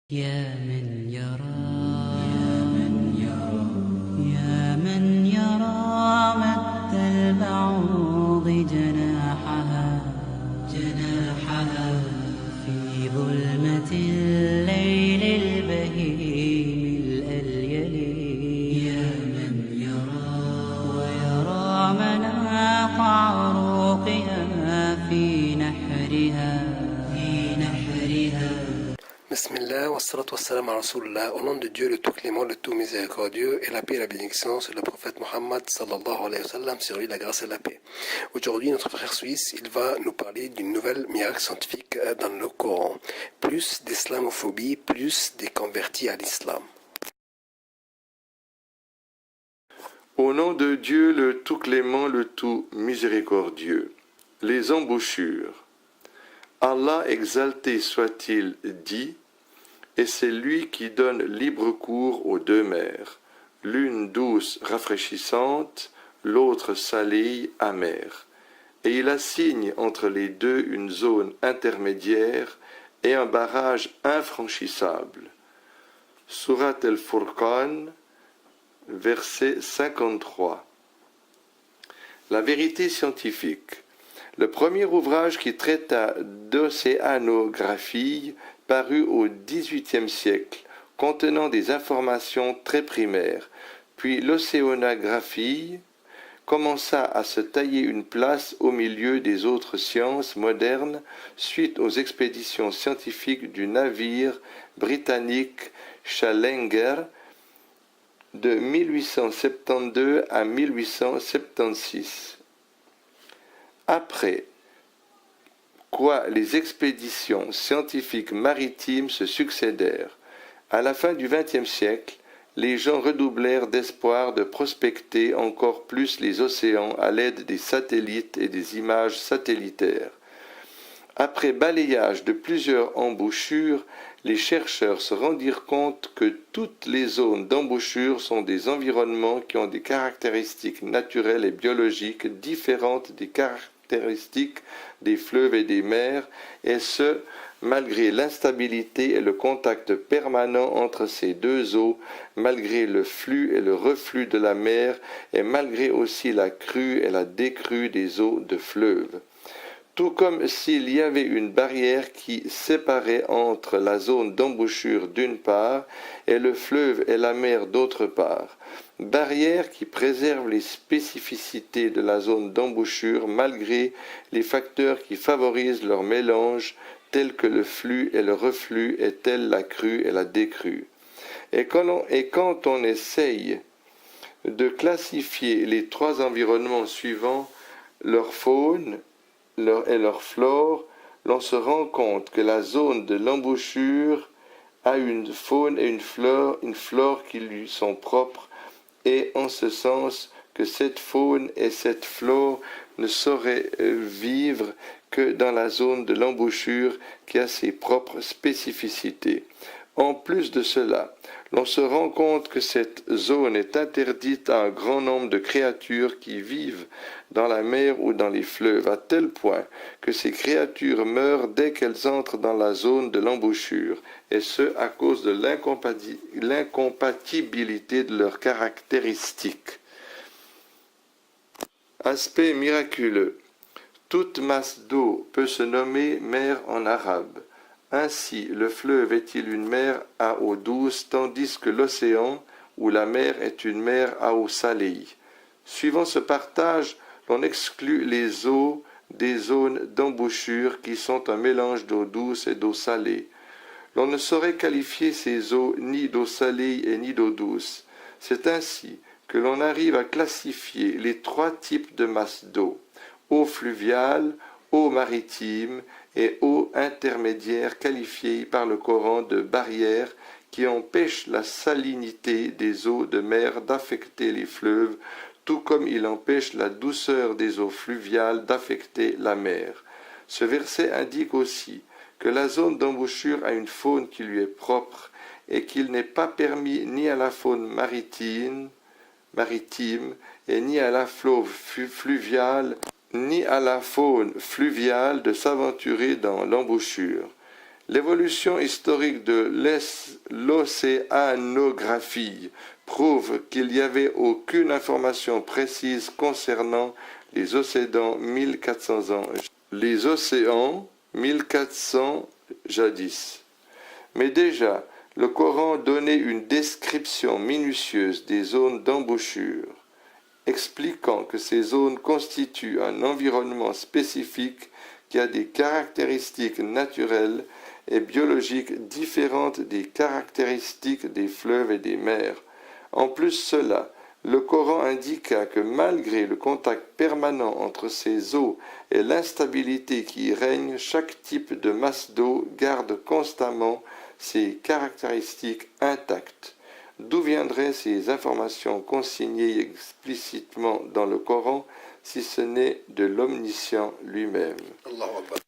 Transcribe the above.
يا من يرى يا من يرى مد البعوض جناحها في ظلمة الليل البهيم الأليل يا من يرى ويرى مناخ عروقها في نحرها Bismillah, wassalatu wassalam à Rasulullah, au nom de Dieu, le tout clément, le tout miséricordieux, et la paix et la bénédiction sur le prophète Muhammad sallallahu alayhi wa sallam, sur lui la grâce et la paix. Aujourd'hui, notre frère suisse, il va nous parler d'une nouvelle miracle scientifique dans le Coran. Plus d'islamophobie, plus des convertis à l'islam. Au nom de Dieu, le tout clément, le tout miséricordieux. Les embouchures. Allah exalté soit-il dit, et c'est lui qui donne libre cours aux deux mers, l'une douce rafraîchissante, l'autre salée amère. Et il assigne entre les deux une zone intermédiaire et un barrage infranchissable. Surat al-Furqan, verset 53. La vérité scientifique. Le premier ouvrage qui traita d'océanographie parut au XVIIIe siècle, contenant des informations très primaires. Puis l'océanographie commença à se tailler une place au milieu des autres sciences modernes suite aux expéditions scientifiques du navire britannique Challenger de 1872 à 1876. Après quoi les expéditions scientifiques maritimes se succédèrent. À la fin du XXe siècle, les gens redoublèrent d'espoir de prospecter encore plus les océans à l'aide des satellites et des images satellitaires. Après balayage de plusieurs embouchures, les chercheurs se rendirent compte que toutes les zones d'embouchure sont des environnements qui ont des caractéristiques naturelles et biologiques différentes des caractéristiques des fleuves et des mers, et ce, malgré l'instabilité et le contact permanent entre ces deux eaux, malgré le flux et le reflux de la mer, et malgré aussi la crue et la décrue des eaux de fleuves. Tout comme s'il y avait une barrière qui séparait entre la zone d'embouchure d'une part et le fleuve et la mer d'autre part. Barrière qui préserve les spécificités de la zone d'embouchure malgré les facteurs qui favorisent leur mélange, tels que le flux et le reflux et tels la crue et la décrue. Et quand on essaye de classifier les trois environnements suivants, leur faune, et leur flore, l'on se rend compte que la zone de l'embouchure a une faune et une flore qui lui sont propres, et en ce sens que cette faune et cette flore ne sauraient vivre que dans la zone de l'embouchure qui a ses propres spécificités. En plus de cela, l'on se rend compte que cette zone est interdite à un grand nombre de créatures qui vivent dans la mer ou dans les fleuves, à tel point que ces créatures meurent dès qu'elles entrent dans la zone de l'embouchure, et ce à cause de l'incompatibilité de leurs caractéristiques. Aspect miraculeux. Toute masse d'eau peut se nommer mer en arabe. Ainsi, le fleuve est-il une mer à eau douce, tandis que l'océan ou la mer est une mer à eau salée. Suivant ce partage, l'on exclut les eaux des zones d'embouchure qui sont un mélange d'eau douce et d'eau salée. L'on ne saurait qualifier ces eaux ni d'eau salée et ni d'eau douce. C'est ainsi que l'on arrive à classifier les trois types de masses d'eau: eau fluviale, eau maritime et eau intermédiaire, qualifiée par le Coran de barrière qui empêche la salinité des eaux de mer d'affecter les fleuves, tout comme il empêche la douceur des eaux fluviales d'affecter la mer. Ce verset indique aussi que la zone d'embouchure a une faune qui lui est propre et qu'il n'est pas permis ni à la faune maritime et ni à la flore fluviale ni à la faune fluviale de s'aventurer dans l'embouchure. L'évolution historique de l'océanographie prouve qu'il n'y avait aucune information précise concernant les océans 1400 ans. Les océans 1400 jadis. Mais déjà, le Coran donnait une description minutieuse des zones d'embouchure, expliquant que ces zones constituent un environnement spécifique qui a des caractéristiques naturelles et biologiques différentes des caractéristiques des fleuves et des mers. En plus cela, le Coran indiqua que malgré le contact permanent entre ces eaux et l'instabilité qui y règne, chaque type de masse d'eau garde constamment ses caractéristiques intactes. D'où viendraient ces informations consignées explicitement dans le Coran si ce n'est de l'Omniscient lui-même? Allahu Akbar.